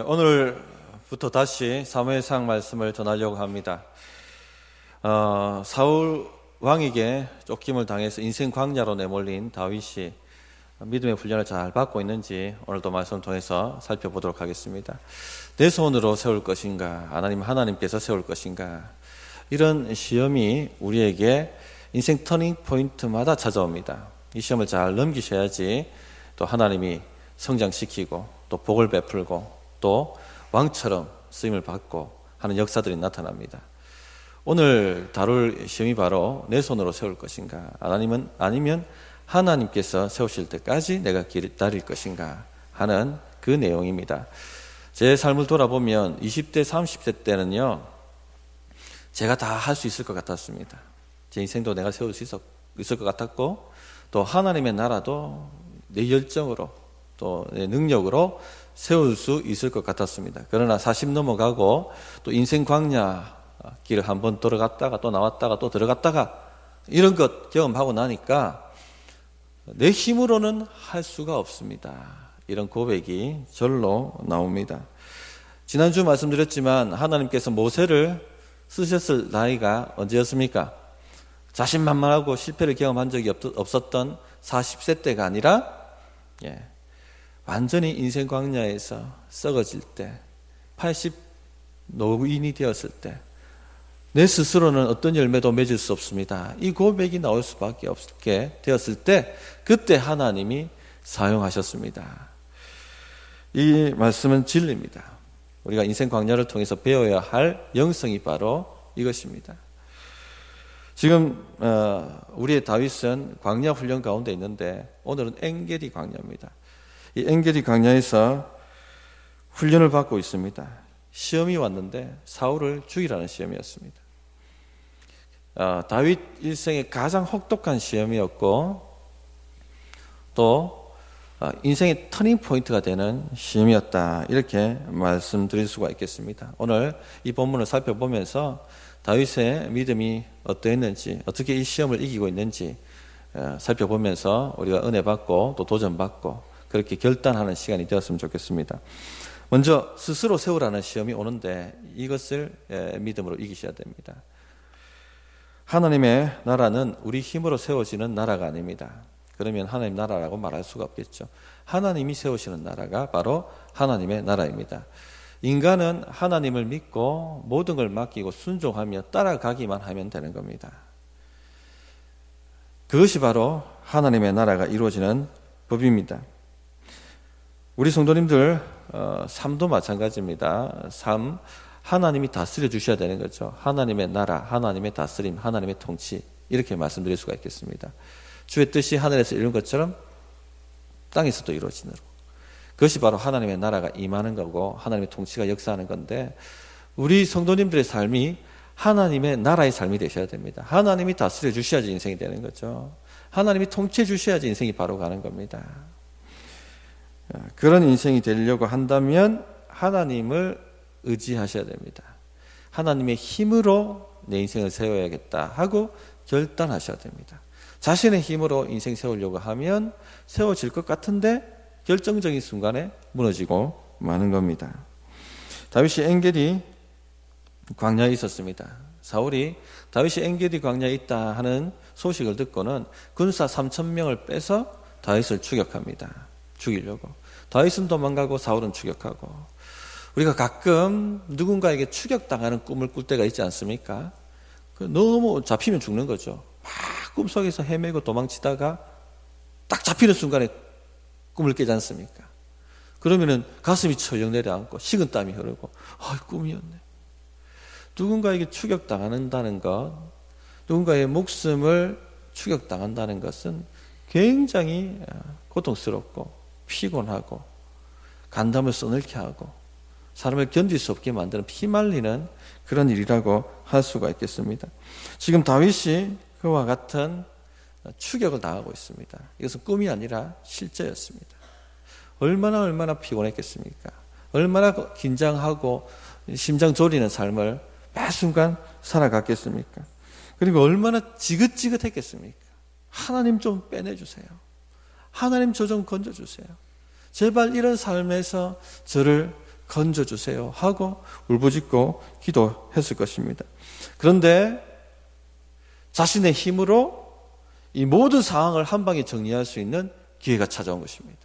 오늘부터 다시 사무엘상 말씀을 전하려고 합니다. 사울 왕에게 쫓김을 당해서 인생 광야로 내몰린 다윗이 믿음의 훈련을 잘 받고 있는지 오늘도 말씀을 통해서 살펴보도록 하겠습니다. 내 손으로 세울 것인가, 하나님께서 세울 것인가, 이런 시험이 우리에게 인생 터닝 포인트마다 찾아옵니다. 이 시험을 잘 넘기셔야지 또 하나님이 성장시키고 또 복을 베풀고 또 왕처럼 쓰임을 받고 하는 역사들이 나타납니다. 오늘 다룰 시험이 바로 내 손으로 세울 것인가, 아니면 하나님께서 세우실 때까지 내가 기다릴 것인가 하는 그 내용입니다. 제 삶을 돌아보면 20대, 30대 때는요, 제가 다 할 수 있을 것 같았습니다. 제 인생도 내가 세울 수 있을 것 같았고, 또 하나님의 나라도 내 열정으로 또 내 능력으로 세울 수 있을 것 같았습니다. 그러나 40 넘어가고 또 인생 광야 길을 한번 들어갔다가 또 나왔다가 또 들어갔다가 이런 것 경험하고 나니까 내 힘으로는 할 수가 없습니다. 이런 고백이 절로 나옵니다. 지난주 말씀드렸지만 하나님께서 모세를 쓰셨을 나이가 언제였습니까? 자신만만하고 실패를 경험한 적이 없었던 40세 때가 아니라 완전히 인생 광야에서 썩어질 때, 80 노인이 되었을 때, 내 스스로는 어떤 열매도 맺을 수 없습니다. 이 고백이 나올 수밖에 없게 되었을 때, 그때 하나님이 사용하셨습니다. 이 말씀은 진리입니다. 우리가 인생 광야를 통해서 배워야 할 영성이 바로 이것입니다. 지금 우리의 다윗은 광야 훈련 가운데 있는데 오늘은 엔게디 광야입니다. 이 엔게디 광야에서 훈련을 받고 있습니다. 시험이 왔는데 사울을 죽이라는 시험이었습니다. 다윗 일생의 가장 혹독한 시험이었고 또 인생의 터닝 포인트가 되는 시험이었다, 이렇게 말씀드릴 수가 있겠습니다. 오늘 이 본문을 살펴보면서 다윗의 믿음이 어떠했는지, 어떻게 이 시험을 이기고 있는지 살펴보면서 우리가 은혜 받고 또 도전 받고 그렇게 결단하는 시간이 되었으면 좋겠습니다. 먼저 스스로 세우라는 시험이 오는데 이것을 믿음으로 이기셔야 됩니다. 하나님의 나라는 우리 힘으로 세워지는 나라가 아닙니다. 그러면 하나님 나라라고 말할 수가 없겠죠. 하나님이 세우시는 나라가 바로 하나님의 나라입니다. 인간은 하나님을 믿고 모든 걸 맡기고 순종하며 따라가기만 하면 되는 겁니다. 그것이 바로 하나님의 나라가 이루어지는 법입니다. 우리 성도님들 삶도 마찬가지입니다. 삶, 하나님이 다스려 주셔야 되는 거죠. 하나님의 나라, 하나님의 다스림, 하나님의 통치, 이렇게 말씀드릴 수가 있겠습니다. 주의 뜻이 하늘에서 이룬 것처럼 땅에서도 이루어지도록, 그것이 바로 하나님의 나라가 임하는 거고 하나님의 통치가 역사하는 건데, 우리 성도님들의 삶이 하나님의 나라의 삶이 되셔야 됩니다. 하나님이 다스려 주셔야지 인생이 되는 거죠. 하나님이 통치해 주셔야지 인생이 바로 가는 겁니다. 그런 인생이 되려고 한다면 하나님을 의지하셔야 됩니다. 하나님의 힘으로 내 인생을 세워야겠다 하고 결단하셔야 됩니다. 자신의 힘으로 인생 세우려고 하면 세워질 것 같은데 결정적인 순간에 무너지고 마는 겁니다. 다윗이 엔게디 광야에 있었습니다. 사울이 다윗이 엔게디 광야에 있다 하는 소식을 듣고는 군사 3,000명을 빼서 다윗을 추격합니다. 죽이려고. 다윗은 도망가고 사울은 추격하고. 우리가 가끔 누군가에게 추격당하는 꿈을 꿀 때가 있지 않습니까? 너무 잡히면 죽는 거죠. 막 꿈속에서 헤매고 도망치다가 딱 잡히는 순간에 꿈을 깨지 않습니까? 그러면은 가슴이 철렁 내려앉고 식은땀이 흐르고 꿈이었네. 누군가에게 추격당한다는 것, 누군가의 목숨을 추격당한다는 것은 굉장히 고통스럽고 피곤하고 간담을 써넣게 하고 사람을 견딜 수 없게 만드는 피말리는 그런 일이라고 할 수가 있겠습니다. 지금 다윗이 그와 같은 추격을 당하고 있습니다. 이것은 꿈이 아니라 실제였습니다. 얼마나 피곤했겠습니까? 얼마나 긴장하고 심장 졸이는 삶을 매 순간 살아갔겠습니까? 그리고 얼마나 지긋지긋했겠습니까? 하나님 좀 빼내주세요. 하나님 저 좀 건져주세요. 제발 이런 삶에서 저를 건져주세요 하고 울부짖고 기도했을 것입니다. 그런데 자신의 힘으로 이 모든 상황을 한 방에 정리할 수 있는 기회가 찾아온 것입니다.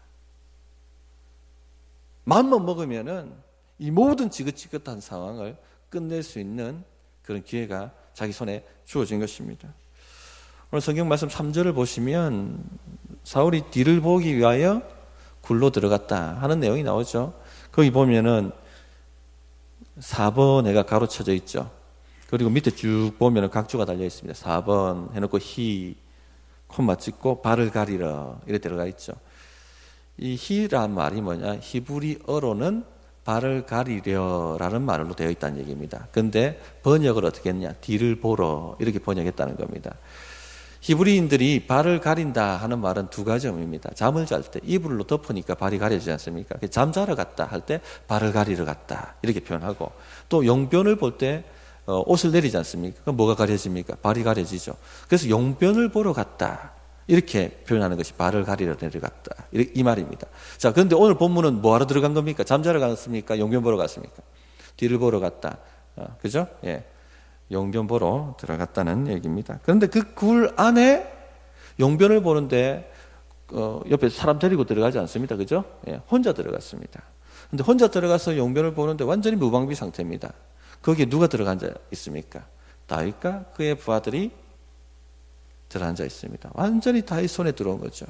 마음만 먹으면은 이 모든 지긋지긋한 상황을 끝낼 수 있는 그런 기회가 자기 손에 주어진 것입니다. 오늘 성경 말씀 3절을 보시면 사울이 뒤를 보기 위하여 굴로 들어갔다 하는 내용이 나오죠. 거기 보면은 4번에가 가로쳐져 있죠. 그리고 밑에 쭉 보면은 각주가 달려 있습니다. 4번 해놓고 히, 콤마 찍고 발을 가리러 이렇게 들어가 있죠. 이 히란 말이 뭐냐? 히브리어로는 발을 가리려라는 말로 되어 있다는 얘기입니다. 근데 번역을 어떻게 했냐? 뒤를 보러 이렇게 번역했다는 겁니다. 히브리인들이 발을 가린다 하는 말은 두 가지 의미입니다. 잠을 잘 때 이불로 덮으니까 발이 가려지지 않습니까? 잠자러 갔다 할 때 발을 가리러 갔다 이렇게 표현하고, 또 용변을 볼 때 옷을 내리지 않습니까? 그럼 뭐가 가려집니까? 발이 가려지죠. 그래서 용변을 보러 갔다 이렇게 표현하는 것이 발을 가리러 내려갔다 이 말입니다. 자, 그런데 오늘 본문은 뭐하러 들어간 겁니까? 잠자러 갔습니까? 용변 보러 갔습니까? 뒤를 보러 갔다. 그죠? 예. 용변 보러 들어갔다는 얘기입니다. 그런데 그 굴 안에 용변을 보는데 옆에 사람 데리고 들어가지 않습니다. 그죠? 예, 혼자 들어갔습니다. 근데 혼자 들어가서 용변을 보는데 완전히 무방비 상태입니다. 거기에 누가 들어앉아 있습니까? 다윗과 그의 부하들이 들어앉아 있습니다. 완전히 다윗 손에 들어온 거죠.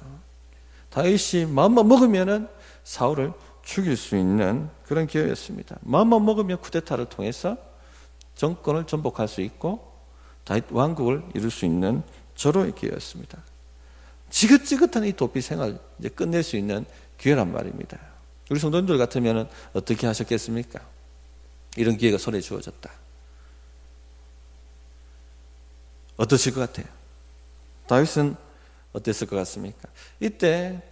다윗이 마음만 먹으면은 사울을 죽일 수 있는 그런 기회였습니다. 마음만 먹으면 쿠데타를 통해서 정권을 전복할 수 있고 다윗 왕국을 이룰 수 있는 절호의 기회였습니다. 지긋지긋한 이 도피 생활 이제 끝낼 수 있는 기회란 말입니다. 우리 성도님들 같으면 어떻게 하셨겠습니까? 이런 기회가 손에 주어졌다. 어떠실 것 같아요? 다윗은 어땠을 것 같습니까? 이때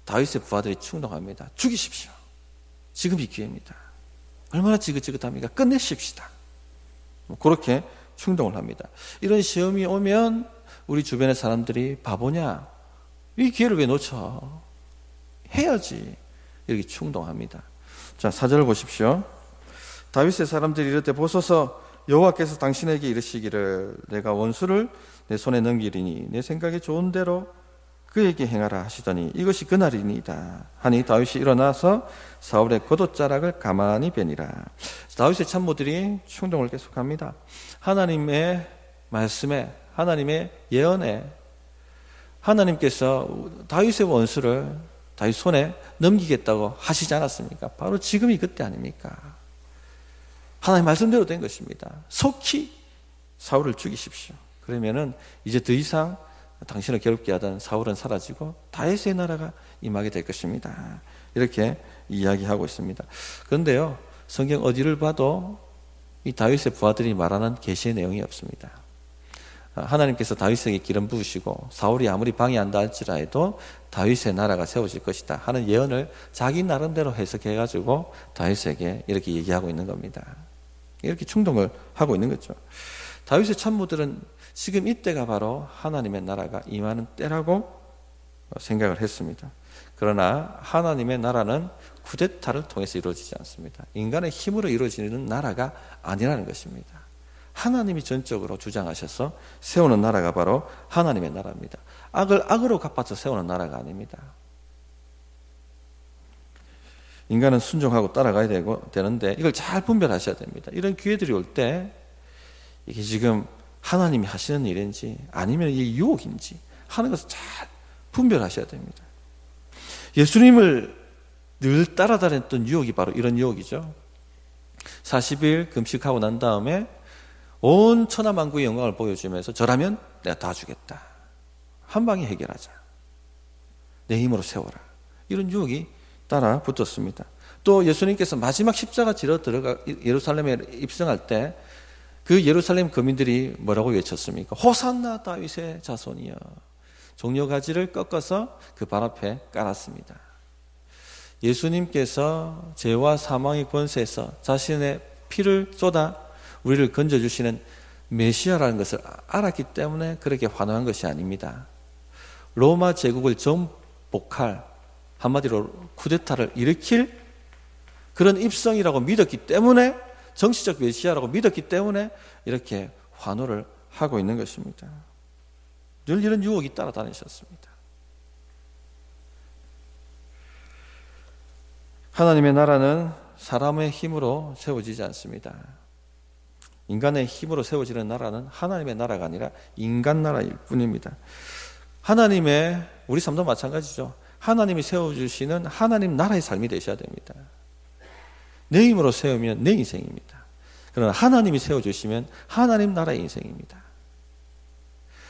다윗의 부하들이 충동합니다. 죽이십시오. 지금이 기회입니다. 얼마나 지긋지긋합니까? 끝내십시다. 그렇게 충동을 합니다. 이런 시험이 오면 우리 주변의 사람들이 바보냐? 이 기회를 왜 놓쳐? 해야지. 이렇게 충동합니다. 자, 4절을 보십시오. 다윗의 사람들이 이럴 때 보소서, 여호와께서 당신에게 이르시기를 내가 원수를 내 손에 넘기리니 내 생각에 좋은 대로 그에게 행하라 하시더니 이것이 그날이니이다 하니 다윗이 일어나서 사울의 겉옷자락을 가만히 베니라. 다윗의 참모들이 충동을 계속합니다. 하나님의 말씀에, 하나님의 예언에 하나님께서 다윗의 원수를 다윗 손에 넘기겠다고 하시지 않았습니까? 바로 지금이 그때 아닙니까? 하나님 말씀대로 된 것입니다. 속히 사울을 죽이십시오. 그러면은 이제 더 이상 당신을 괴롭게 하던 사울은 사라지고 다윗의 나라가 임하게 될 것입니다. 이렇게 이야기하고 있습니다. 그런데요, 성경 어디를 봐도 이 다윗의 부하들이 말하는 계시의 내용이 없습니다. 하나님께서 다윗에게 기름 부으시고 사울이 아무리 방해한다 할지라도 다윗의 나라가 세워질 것이다 하는 예언을 자기 나름대로 해석해가지고 다윗에게 이렇게 얘기하고 있는 겁니다. 이렇게 충동을 하고 있는 거죠. 다윗의 참모들은 지금 이때가 바로 하나님의 나라가 임하는 때라고 생각을 했습니다. 그러나 하나님의 나라는 쿠데타를 통해서 이루어지지 않습니다. 인간의 힘으로 이루어지는 나라가 아니라는 것입니다. 하나님이 전적으로 주장하셔서 세우는 나라가 바로 하나님의 나라입니다. 악을 악으로 갚아서 세우는 나라가 아닙니다. 인간은 순종하고 따라가야 되는데 이걸 잘 분별하셔야 됩니다. 이런 기회들이 올 때 이게 지금 하나님이 하시는 일인지 아니면 이게 유혹인지 하는 것을 잘 분별하셔야 됩니다. 예수님을 늘 따라다녔던 유혹이 바로 이런 유혹이죠. 40일 금식하고 난 다음에 온 천하만국의 영광을 보여주면서 저라면 내가 다 주겠다. 한 방에 해결하자. 내 힘으로 세워라. 이런 유혹이 따라 붙었습니다. 또 예수님께서 마지막 십자가 지러 들어가 예루살렘에 입성할 때 그 예루살렘 거민들이 뭐라고 외쳤습니까? 호산나 다윗의 자손이여. 종려가지를 꺾어서 그 발 앞에 깔았습니다. 예수님께서 죄와 사망의 권세에서 자신의 피를 쏟아 우리를 건져주시는 메시아라는 것을 알았기 때문에 그렇게 환호한 것이 아닙니다. 로마 제국을 정복할, 한마디로 쿠데타를 일으킬 그런 입성이라고 믿었기 때문에, 정치적 메시아라고 믿었기 때문에 이렇게 환호를 하고 있는 것입니다. 늘 이런 유혹이 따라다니셨습니다. 하나님의 나라는 사람의 힘으로 세워지지 않습니다. 인간의 힘으로 세워지는 나라는 하나님의 나라가 아니라 인간 나라일 뿐입니다. 하나님의, 우리 삶도 마찬가지죠. 하나님이 세워주시는 하나님 나라의 삶이 되셔야 됩니다. 내 힘으로 세우면 내 인생입니다. 그러나 하나님이 세워주시면 하나님 나라의 인생입니다.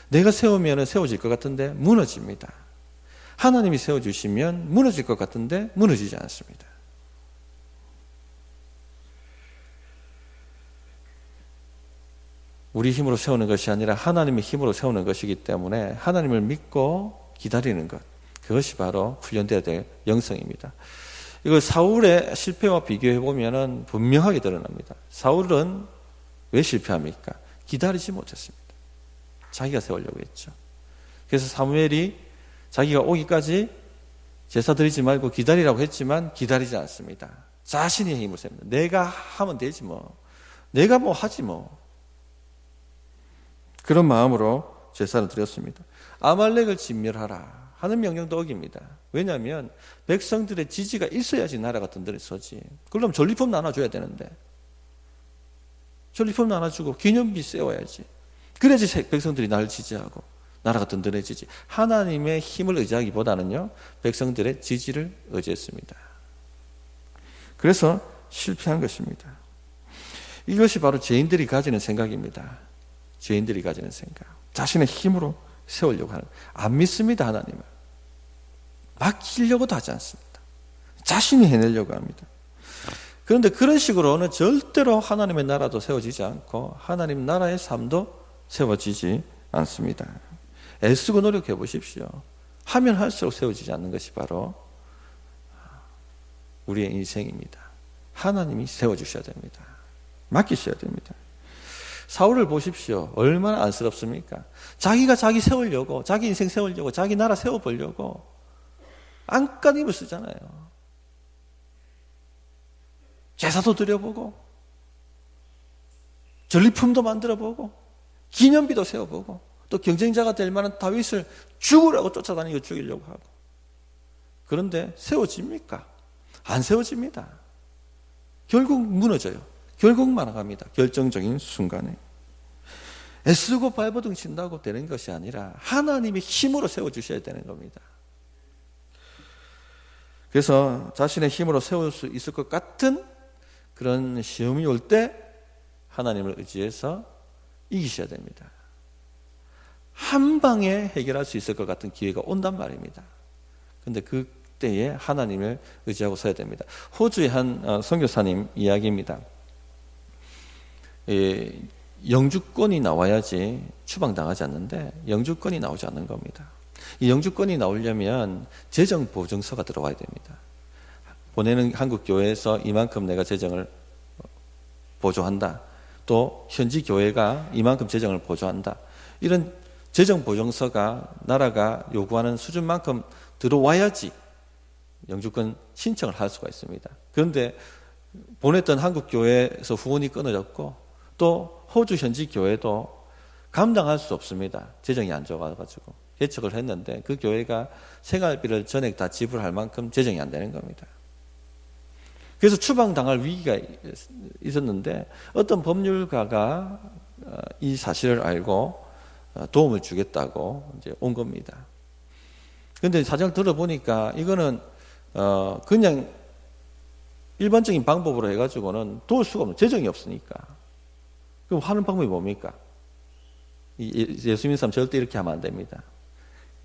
내가 세우면 세워질 것 같은데 무너집니다. 하나님이 세워주시면 무너질 것 같은데 무너지지 않습니다. 우리 힘으로 세우는 것이 아니라 하나님의 힘으로 세우는 것이기 때문에 하나님을 믿고 기다리는 것, 그것이 바로 훈련되어야 될 영성입니다. 이걸 사울의 실패와 비교해 보면 분명하게 드러납니다. 사울은 왜 실패합니까? 기다리지 못했습니다. 자기가 세우려고 했죠. 그래서 사무엘이 자기가 오기까지 제사 드리지 말고 기다리라고 했지만 기다리지 않습니다. 자신의 힘을 세웁니다. 내가 하면 되지 뭐. 내가 뭐 하지 뭐. 그런 마음으로 제사를 드렸습니다. 아말렉을 진멸하라 하는 명령도 어깁니다. 왜냐하면 백성들의 지지가 있어야지 나라가 든든히 서지. 그럼 전리품 나눠줘야 되는데, 전리품 나눠주고 기념비 세워야지. 그래야지 백성들이 나를 지지하고 나라가 든든해지지. 하나님의 힘을 의지하기보다는요, 백성들의 지지를 의지했습니다. 그래서 실패한 것입니다. 이것이 바로 죄인들이 가지는 생각입니다. 죄인들이 가지는 생각. 자신의 힘으로 세우려고 하는. 안 믿습니다, 하나님을. 맡기려고도 하지 않습니다. 자신이 해내려고 합니다. 그런데 그런 식으로는 절대로 하나님의 나라도 세워지지 않고 하나님 나라의 삶도 세워지지 않습니다. 애쓰고 노력해 보십시오. 하면 할수록 세워지지 않는 것이 바로 우리의 인생입니다. 하나님이 세워주셔야 됩니다. 맡기셔야 됩니다. 사울을 보십시오. 얼마나 안쓰럽습니까? 자기가 자기 세우려고, 자기 인생 세우려고, 자기 나라 세워보려고 안간힘을 쓰잖아요. 제사도 드려보고, 전리품도 만들어보고, 기념비도 세워보고, 또 경쟁자가 될 만한 다윗을 죽으라고 쫓아다니고 죽이려고 하고. 그런데 세워집니까? 안 세워집니다. 결국 무너져요. 결국 망합니다. 결정적인 순간에. 애쓰고 발버둥 친다고 되는 것이 아니라 하나님의 힘으로 세워주셔야 되는 겁니다. 그래서 자신의 힘으로 세울 수 있을 것 같은 그런 시험이 올 때 하나님을 의지해서 이기셔야 됩니다. 한 방에 해결할 수 있을 것 같은 기회가 온단 말입니다. 그런데 그때에 하나님을 의지하고 서야 됩니다. 호주의 한 선교사님 이야기입니다. 영주권이 나와야지 추방당하지 않는데 영주권이 나오지 않는 겁니다. 이 영주권이 나오려면 재정 보증서가 들어와야 됩니다. 보내는 한국 교회에서 이만큼 내가 재정을 보조한다. 또 현지 교회가 이만큼 재정을 보조한다. 이런 재정 보증서가 나라가 요구하는 수준만큼 들어와야지 영주권 신청을 할 수가 있습니다. 그런데 보냈던 한국 교회에서 후원이 끊어졌고 또 호주 현지 교회도 감당할 수 없습니다. 재정이 안 좋아가지고 개척을 했는데 그 교회가 생활비를 전액 다 지불할 만큼 재정이 안 되는 겁니다. 그래서 추방당할 위기가 있었는데 어떤 법률가가 이 사실을 알고 도움을 주겠다고 이제 온 겁니다. 그런데 사정을 들어보니까 이거는 그냥 일반적인 방법으로 해가지고는 도울 수가 없는, 재정이 없으니까. 그럼 하는 방법이 뭡니까? 예수 믿는 사람 절대 이렇게 하면 안 됩니다.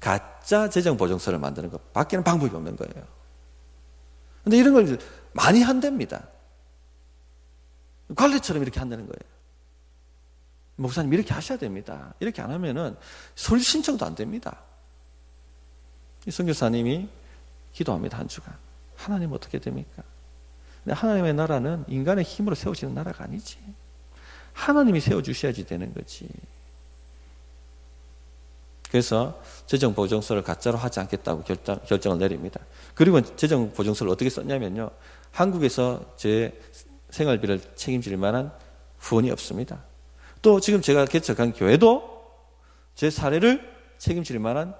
가짜 재정 보증서를 만드는 것 밖에는 방법이 없는 거예요. 그런데 이런 걸 많이 한답니다. 관례처럼 이렇게 한다는 거예요. 목사님 이렇게 하셔야 됩니다. 이렇게 안 하면은 서류 신청도 안 됩니다. 이 선교사님이 기도합니다. 한 주간. 하나님 어떻게 됩니까? 근데 하나님의 나라는 인간의 힘으로 세워지는 나라가 아니지. 하나님이 세워주셔야지 되는 거지. 그래서 재정보증서를 가짜로 하지 않겠다고 결정을 내립니다. 그리고 재정보증서를 어떻게 썼냐면요, 한국에서 제 생활비를 책임질 만한 후원이 없습니다. 또 지금 제가 개척한 교회도 제 사례를 책임질 만한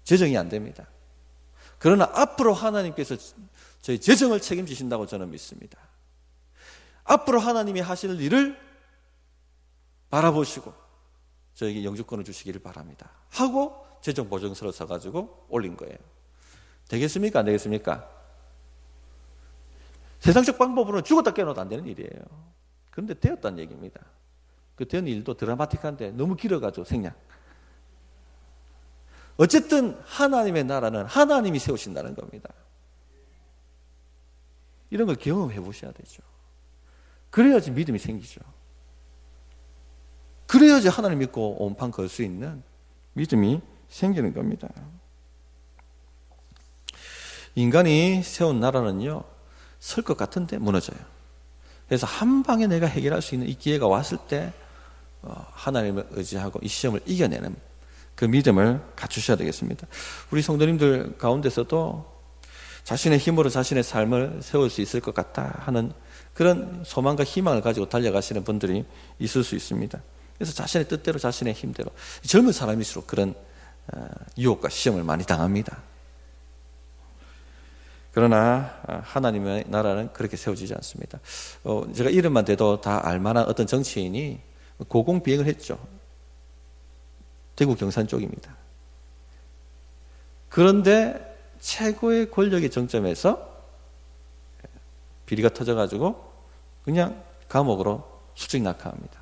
재정이 안 됩니다. 그러나 앞으로 하나님께서 저희 재정을 책임지신다고 저는 믿습니다. 앞으로 하나님이 하실 일을 바라보시고 저에게 영주권을 주시기를 바랍니다 하고 재정 보증서를 써가지고 올린 거예요. 되겠습니까? 안 되겠습니까? 세상적 방법으로는 죽었다 깨어나도 안 되는 일이에요. 그런데 되었다는 얘기입니다. 그 된 일도 드라마틱한데 너무 길어가지고 생략. 어쨌든 하나님의 나라는 하나님이 세우신다는 겁니다. 이런 걸 경험해 보셔야 되죠. 그래야지 믿음이 생기죠. 그래야지 하나님 믿고 온판 걸 수 있는 믿음이 생기는 겁니다. 인간이 세운 나라는요, 설 것 같은데 무너져요. 그래서 한 방에 내가 해결할 수 있는 이 기회가 왔을 때 하나님을 의지하고 이 시험을 이겨내는 그 믿음을 갖추셔야 되겠습니다. 우리 성도님들 가운데서도 자신의 힘으로 자신의 삶을 세울 수 있을 것 같다 하는 그런 소망과 희망을 가지고 달려가시는 분들이 있을 수 있습니다. 그래서 자신의 뜻대로 자신의 힘대로, 젊은 사람일수록 그런 유혹과 시험을 많이 당합니다. 그러나 하나님의 나라는 그렇게 세워지지 않습니다. 제가 이름만 대도 다 알만한 어떤 정치인이 고공비행을 했죠. 대구 경산 쪽입니다. 그런데 최고의 권력의 정점에서 비리가 터져가지고 그냥 감옥으로 수직 낙하합니다.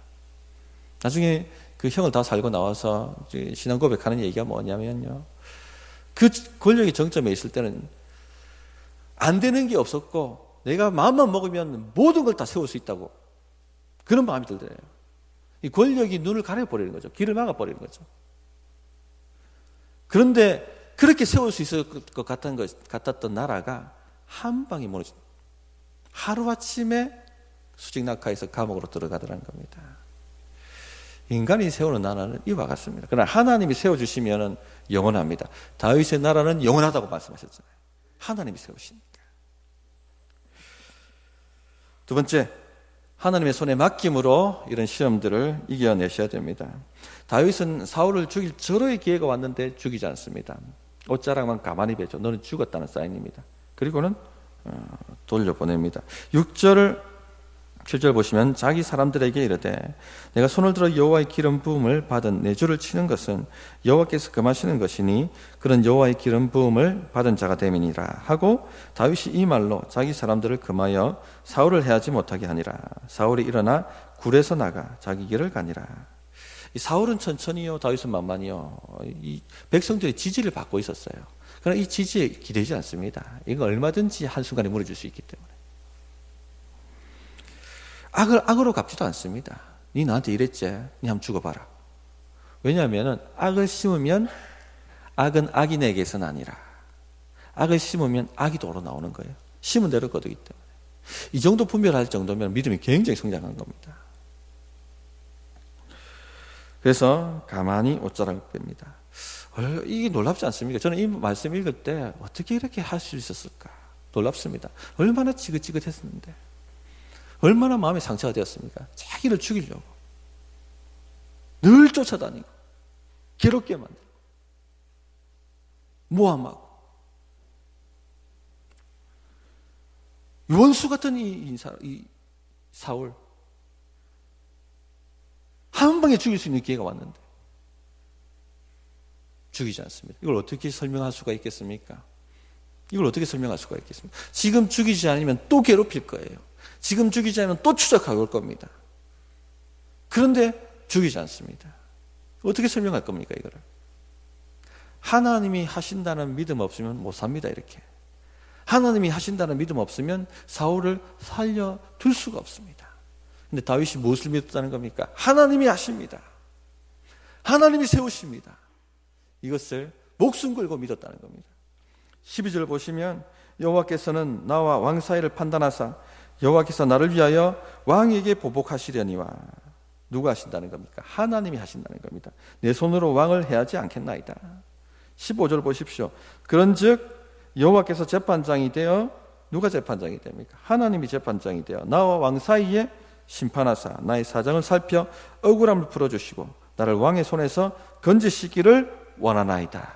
나중에 그 형을 다 살고 나와서 신앙 고백하는 얘기가 뭐냐면요, 그 권력의 정점에 있을 때는 안 되는 게 없었고 내가 마음만 먹으면 모든 걸 다 세울 수 있다고 그런 마음이 들더래요. 이 권력이 눈을 가려버리는 거죠. 길을 막아버리는 거죠. 그런데 그렇게 세울 수 있을 것 같았던 나라가 한 방에 무너진, 하루아침에 수직낙하에서 감옥으로 들어가더라는 겁니다. 인간이 세우는 나라는 이와 같습니다. 그러나 하나님이 세워주시면 영원합니다. 다윗의 나라는 영원하다고 말씀하셨잖아요. 하나님이 세우시니까. 두 번째, 하나님의 손에 맡김으로 이런 시험들을 이겨내셔야 됩니다. 다윗은 사울을 죽일 절호의 기회가 왔는데 죽이지 않습니다. 옷자락만 가만히 베죠. 너는 죽었다는 사인입니다. 그리고는 돌려보냅니다. 6절 7절 보시면 자기 사람들에게 이르되 내가 손을 들어 여호와의 기름 부음을 받은 내 주를 치는 것은 여호와께서 금하시는 것이니 그런 여호와의 기름 부음을 받은 자가 됨이니라 하고 다윗이 이 말로 자기 사람들을 금하여 사울을 해하지 못하게 하니라. 사울이 일어나 굴에서 나가 자기 길을 가니라. 이 사울은 천천히요, 다윗은 만만히요. 이 백성들의 지지를 받고 있었어요. 그러나 이 지지에 기대지 않습니다. 이거 얼마든지 한순간에 무너질 수 있기 때문에. 악으로 갚지도 않습니다. 니 나한테 이랬지? 니 한번 죽어봐라. 왜냐하면 악을 심으면 악은 악인에게서는 아니라 악을 심으면 악이 도로 나오는 거예요. 심은 대로 거두기 때문에. 이 정도 분별할 정도면 믿음이 굉장히 성장한 겁니다. 그래서 가만히 옷자락을 뺍니다. 이게 놀랍지 않습니까? 저는 이 말씀 읽을 때 어떻게 이렇게 할 수 있었을까? 놀랍습니다. 얼마나 지긋지긋했었는데, 얼마나 마음에 상처가 되었습니까? 자기를 죽이려고 늘 쫓아다니고 괴롭게 만들고 모함하고 원수 같은 이 사울 한 방에 죽일 수 있는 기회가 왔는데 죽이지 않습니다. 이걸 어떻게 설명할 수가 있겠습니까? 이걸 어떻게 설명할 수가 있겠습니까? 지금 죽이지 않으면 또 괴롭힐 거예요. 지금 죽이지 않으면 또 추적하고 올 겁니다. 그런데 죽이지 않습니다. 어떻게 설명할 겁니까, 이거를? 하나님이 하신다는 믿음 없으면 못 삽니다, 이렇게. 하나님이 하신다는 믿음 없으면 사울을 살려둘 수가 없습니다. 근데 다윗이 무엇을 믿었다는 겁니까? 하나님이 하십니다. 하나님이 세우십니다. 이것을 목숨 걸고 믿었다는 겁니다. 12절 보시면 여호와께서는 나와 왕 사이를 판단하사 여호와께서 나를 위하여 왕에게 보복하시려니와. 누가 하신다는 겁니까? 하나님이 하신다는 겁니다. 내 손으로 왕을 해하지 않겠나이다. 15절 보십시오. 그런즉 여호와께서 재판장이 되어 누가 재판장이 됩니까? 하나님이 재판장이 되어 나와 왕 사이에 심판하사 나의 사정을 살펴 억울함을 풀어주시고 나를 왕의 손에서 건지시기를 원하나이다.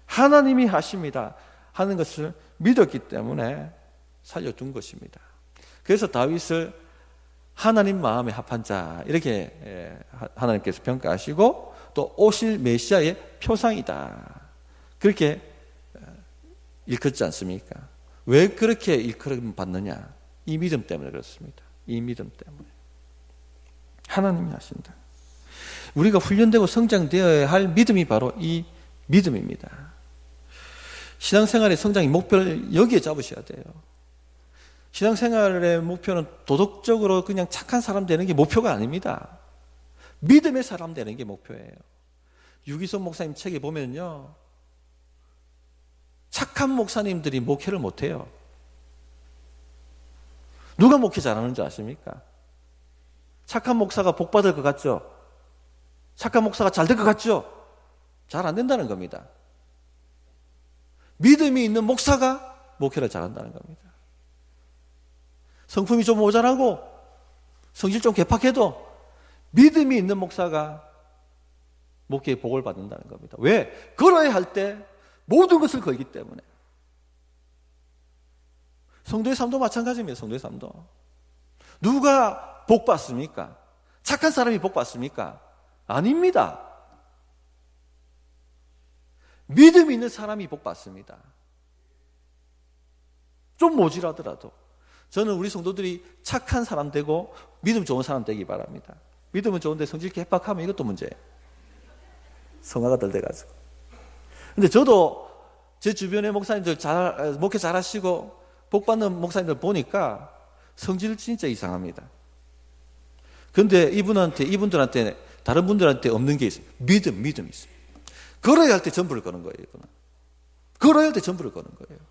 하나님이 하십니다 하는 것을 믿었기 때문에 살려둔 것입니다. 그래서 다윗을 하나님 마음에 합한 자 이렇게 하나님께서 평가하시고 또 오실 메시아의 표상이다 그렇게 일컫지 않습니까? 왜 그렇게 일컬음 받느냐? 이 믿음 때문에 그렇습니다. 이 믿음 때문에 하나님이 하신다. 우리가 훈련되고 성장되어야 할 믿음이 바로 이 믿음입니다. 신앙생활의 성장의 목표를 여기에 잡으셔야 돼요. 신앙생활의 목표는 도덕적으로 그냥 착한 사람 되는 게 목표가 아닙니다. 믿음의 사람 되는 게 목표예요. 유기성 목사님 책에 보면요, 착한 목사님들이 목회를 못해요. 누가 목회 잘하는지 아십니까? 착한 목사가 복 받을 것 같죠? 착한 목사가 잘 될 것 같죠? 잘 안 된다는 겁니다. 믿음이 있는 목사가 목회를 잘한다는 겁니다. 성품이 좀 모자라고 성질 좀 괴팍해도 믿음이 있는 목사가 목회의 복을 받는다는 겁니다. 왜? 걸어야 할 때 모든 것을 걸기 때문에. 성도의 삶도 마찬가지입니다. 성도의 삶도. 누가 복 받습니까? 착한 사람이 복 받습니까? 아닙니다. 믿음이 있는 사람이 복 받습니다. 좀 모질하더라도. 저는 우리 성도들이 착한 사람 되고 믿음 좋은 사람 되기 바랍니다. 믿음은 좋은데 성질 개팍하면 이것도 문제예요. 성화가 덜 돼가지고. 근데 저도 제 주변의 목사님들 목회 잘하시고 복 받는 목사님들 보니까 성질 진짜 이상합니다. 근데 이분들한테 다른 분들한테 없는 게 있어요. 믿음이 있어요. 걸어야 할 때 전부를 거는 거예요. 이거는. 걸어야 할 때 전부를 거는 거예요.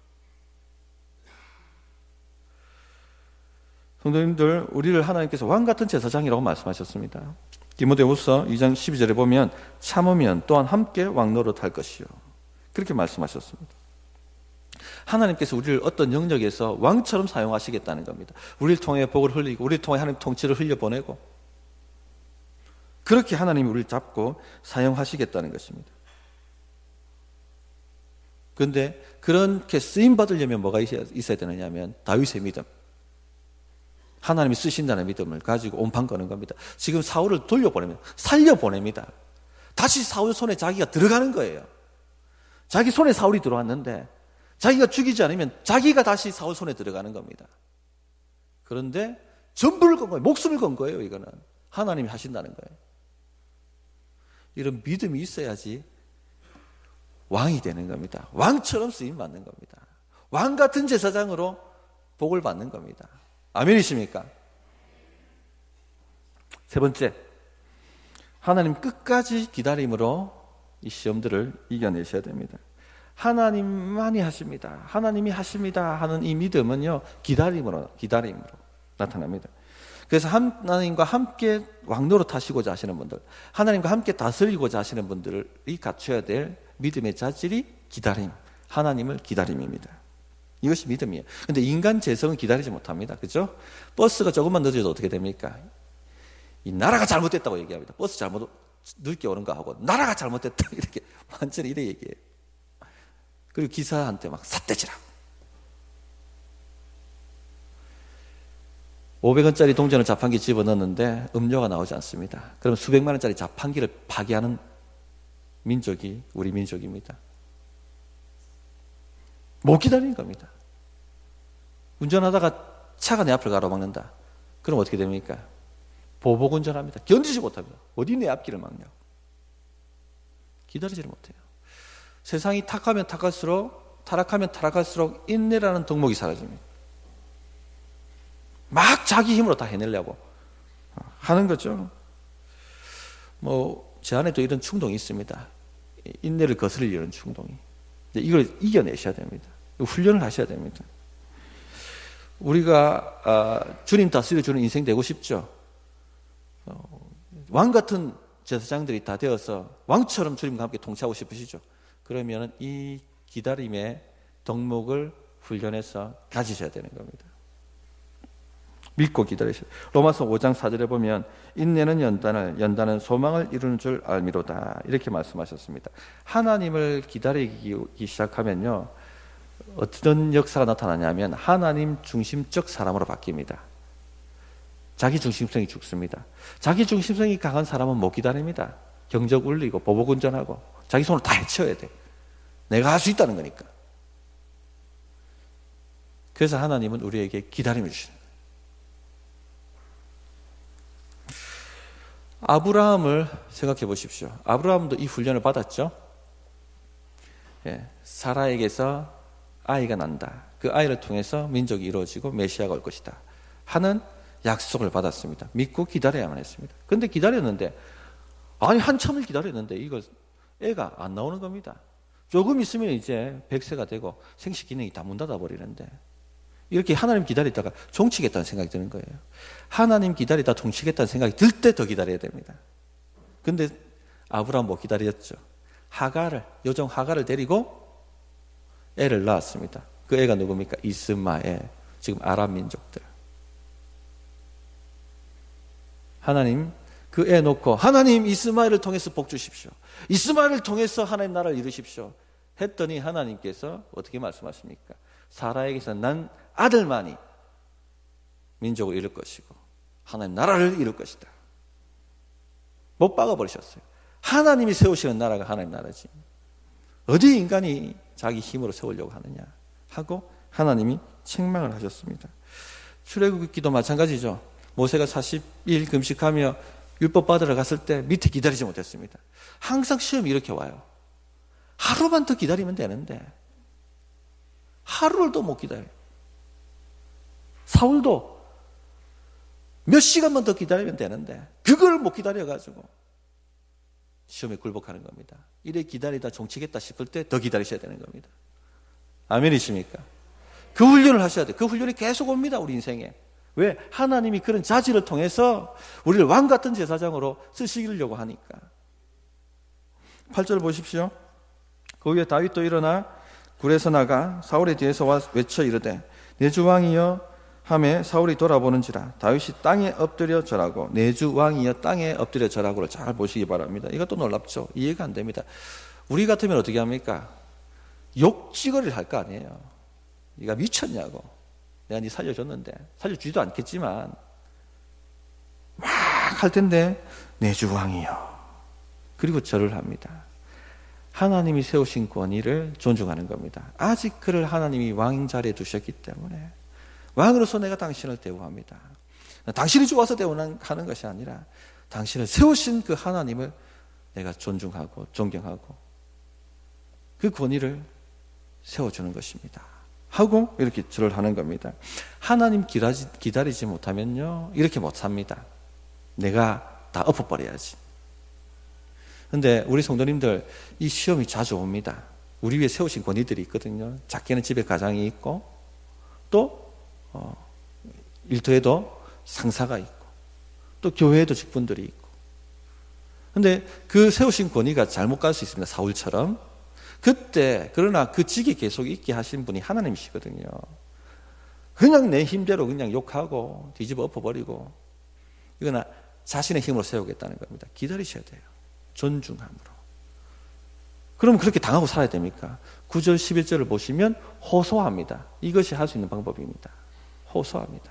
성도님들, 우리를 하나님께서 왕같은 제사장이라고 말씀하셨습니다. 디모데후서 2장 12절에 보면 참으면 또한 함께 왕노릇할 것이요, 그렇게 말씀하셨습니다. 하나님께서 우리를 어떤 영역에서 왕처럼 사용하시겠다는 겁니다. 우리를 통해 복을 흘리고 우리를 통해 하나님 통치를 흘려보내고 그렇게 하나님이 우리를 잡고 사용하시겠다는 것입니다. 그런데 그렇게 쓰임받으려면 뭐가 있어야 되느냐 하면 다윗의 믿음, 하나님이 쓰신다는 믿음을 가지고 온판 거는 겁니다. 지금 사울을 돌려보냅니다. 살려보냅니다. 다시 사울 손에 자기가 들어가는 거예요. 자기 손에 사울이 들어왔는데 자기가 죽이지 않으면 자기가 다시 사울 손에 들어가는 겁니다. 그런데 전부를 건 거예요. 목숨을 건 거예요. 이거는 하나님이 하신다는 거예요. 이런 믿음이 있어야지 왕이 되는 겁니다. 왕처럼 쓰임 받는 겁니다. 왕 같은 제사장으로 복을 받는 겁니다. 아멘이십니까? 세 번째, 하나님 끝까지 기다림으로 이 시험들을 이겨내셔야 됩니다. 하나님만이 하십니다. 하나님이 하십니다 하는 이 믿음은요, 기다림으로 나타납니다. 그래서 하나님과 함께 왕노릇 하시고자 하시는 분들, 하나님과 함께 다스리고자 하시는 분들이 갖춰야 될 믿음의 자질이 기다림, 하나님을 기다림입니다. 이것이 믿음이에요. 근데 인간 재성은 기다리지 못합니다. 그죠? 버스가 조금만 늦어도 어떻게 됩니까? 이 나라가 잘못됐다고 얘기합니다. 버스 늦게 오는 거 하고 나라가 잘못됐다 이렇게 완전히 이래 얘기해요. 그리고 기사한테 막 삿대질하고 500원짜리 동전을 자판기 집어넣었는데 음료가 나오지 않습니다. 그럼 수백만 원짜리 자판기를 파괴하는 민족이 우리 민족입니다. 못 기다리는 겁니다. 운전하다가 차가 내 앞을 가로막는다. 그럼 어떻게 됩니까? 보복 운전합니다. 견디지 못합니다. 어디 내 앞길을 막냐고. 기다리지를 못해요. 세상이 타락하면 타락할수록 인내라는 덕목이 사라집니다. 막 자기 힘으로 다 해내려고 하는 거죠. 제 안에도 이런 충동이 있습니다. 인내를 거스르려는 충동이. 이걸 이겨내셔야 됩니다. 훈련을 하셔야 됩니다. 우리가 주님 다스려주는 인생 되고 싶죠. 왕 같은 제사장들이 다 되어서 왕처럼 주님과 함께 통치하고 싶으시죠. 그러면 이 기다림의 덕목을 훈련해서 가지셔야 되는 겁니다. 믿고 기다리셔야 돼요. 로마서 5장 4절에 보면 인내는 연단을, 연단은 소망을 이루는 줄 알미로다, 이렇게 말씀하셨습니다. 하나님을 기다리기 시작하면요, 어떤 역사가 나타나냐면 하나님 중심적 사람으로 바뀝니다. 자기 중심성이 죽습니다. 자기 중심성이 강한 사람은 못 기다립니다. 경적 울리고 보복운전하고 자기 손을 다 헤쳐야 돼. 내가 할 수 있다는 거니까. 그래서 하나님은 우리에게 기다림을 주시는 거예요. 아브라함을 생각해 보십시오. 아브라함도 이 훈련을 받았죠. 예, 사라에게서 아이가 난다. 그 아이를 통해서 민족이 이루어지고 메시아가 올 것이다 하는 약속을 받았습니다. 믿고 기다려야만 했습니다. 그런데 기다렸는데, 아니 한참을 기다렸는데 이거 애가 안 나오는 겁니다. 조금 있으면 이제 100세가 되고 생식 기능이 다 문 닫아 버리는데, 이렇게 하나님 기다리다가 종치겠다는 생각이 드는 거예요. 하나님 기다리다 종치겠다는 생각이 들 때 더 기다려야 됩니다. 근데 아브라함 못 기다렸죠. 하가를, 여종 하가를 데리고 애를 낳았습니다. 그 애가 누굽니까? 이스마엘. 지금 아람 민족들. 하나님 그 애 놓고, 하나님 이스마엘을 통해서 복 주십시오, 이스마엘을 통해서 하나님 나라를 이루십시오 했더니 하나님께서 어떻게 말씀하십니까? 사라에게서 난 아들만이 민족을 이룰 것이고 하나님 나라를 이룰 것이다. 못 박아버리셨어요. 하나님이 세우시는 나라가 하나님 나라지, 어디 인간이 자기 힘으로 세우려고 하느냐 하고 하나님이 책망을 하셨습니다. 출애굽기도 마찬가지죠. 모세가 40일 금식하며 율법 받으러 갔을 때 밑에 기다리지 못했습니다. 항상 시험이 이렇게 와요. 하루만 더 기다리면 되는데 하루를 더 못 기다려요. 사울도 몇 시간만 더 기다리면 되는데 그걸 못 기다려가지고 시험에 굴복하는 겁니다. 이래 기다리다 종치겠다 싶을 때 더 기다리셔야 되는 겁니다. 아멘이십니까? 그 훈련을 하셔야 돼요. 그 훈련이 계속 옵니다, 우리 인생에. 왜? 하나님이 그런 자질을 통해서 우리를 왕같은 제사장으로 쓰시려고 하니까. 8절 보십시오. 그 후에 다윗도 일어나 굴에서 나가 사울의 뒤에서 와 외쳐 이르되 내 주 왕이여 하매 사울이 돌아보는지라 다윗이 땅에 엎드려 절하고, 내 주 왕이여 땅에 엎드려 절하고를 잘 보시기 바랍니다. 이것도 놀랍죠. 이해가 안 됩니다. 우리 같으면 어떻게 합니까? 욕지거리를 할 거 아니에요. 네가 미쳤냐고, 내가 네 살려줬는데, 살려주지도 않겠지만 막 할 텐데 내 주 왕이여, 그리고 절을 합니다. 하나님이 세우신 권위를 존중하는 겁니다. 아직 그를 하나님이 왕 자리에 두셨기 때문에 왕으로서 내가 당신을 대우합니다. 당신이 좋아서 대우하는 것이 아니라 당신을 세우신 그 하나님을 내가 존중하고 존경하고 그 권위를 세워주는 것입니다 하고 이렇게 절을 하는 겁니다. 하나님 기다리지 못하면요, 이렇게 못 삽니다. 내가 다 엎어버려야지. 근데 우리 성도님들, 이 시험이 자주 옵니다. 우리 위에 세우신 권위들이 있거든요. 작게는 집에 가장이 있고, 또 일터에도 상사가 있고, 또 교회에도 직분들이 있고. 근데 그 세우신 권위가 잘못 갈 수 있습니다. 사울처럼. 그때 그러나 그 직이 계속 있게 하신 분이 하나님이시거든요. 그냥 내 힘대로 그냥 욕하고 뒤집어 엎어버리고, 이거나 자신의 힘으로 세우겠다는 겁니다. 기다리셔야 돼요. 존중함으로. 그럼 그렇게 당하고 살아야 됩니까? 9절 11절을 보시면 호소합니다. 이것이 할 수 있는 방법입니다. 호소합니다.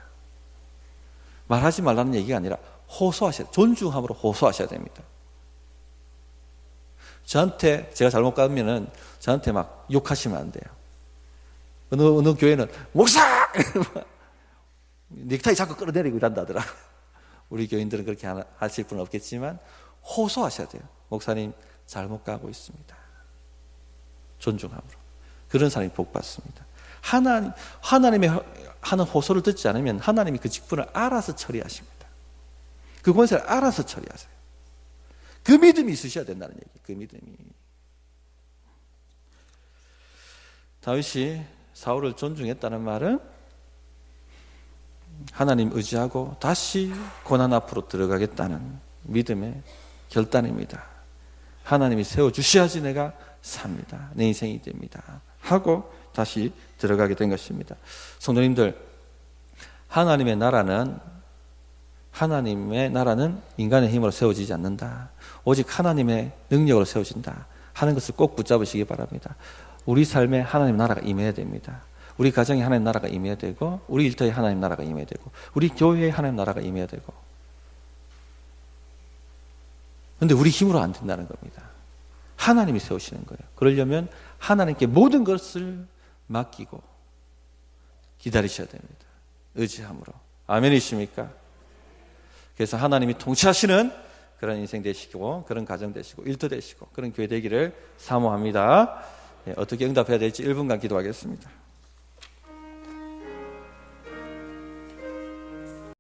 말하지 말라는 얘기가 아니라 호소하셔야 돼요. 존중함으로 호소하셔야 됩니다. 저한테 제가 잘못 가면은 저한테 막 욕하시면 안 돼요. 어느 교회는 목사! 넥타이 자꾸 끌어내리고 이런다더라. 우리 교인들은 그렇게 하실 분은 없겠지만 호소하셔야 돼요. 목사님 잘못 가고 있습니다. 존중함으로. 그런 사람이 복 받습니다. 하나님의 하는 호소를 듣지 않으면 하나님이 그 직분을 알아서 처리하십니다. 그 권세를 알아서 처리하세요. 그 믿음이 있으셔야 된다는 얘기. 그 믿음이. 다윗이 사울을 존중했다는 말은 하나님 의지하고 다시 고난 앞으로 들어가겠다는 믿음의 결단입니다. 하나님이 세워주셔야지 내가 삽니다. 내 인생이 됩니다 하고 다시 들어가게 된 것입니다. 성도님들, 하나님의 나라는 인간의 힘으로 세워지지 않는다. 오직 하나님의 능력으로 세워진다 하는 것을 꼭 붙잡으시기 바랍니다. 우리 삶에 하나님의 나라가 임해야 됩니다. 우리 가정에 하나님의 나라가 임해야 되고, 우리 일터에 하나님의 나라가 임해야 되고, 우리 교회에 하나님의 나라가 임해야 되고. 그런데 우리 힘으로 안 된다는 겁니다. 하나님이 세우시는 거예요. 그러려면 하나님께 모든 것을 맡기고 기다리셔야 됩니다. 의지함으로. 아멘이십니까? 그래서 하나님이 통치하시는 그런 인생 되시고, 그런 가정 되시고, 일터 되시고, 그런 교회 되기를 사모합니다. 어떻게 응답해야 될지 1분간 기도하겠습니다.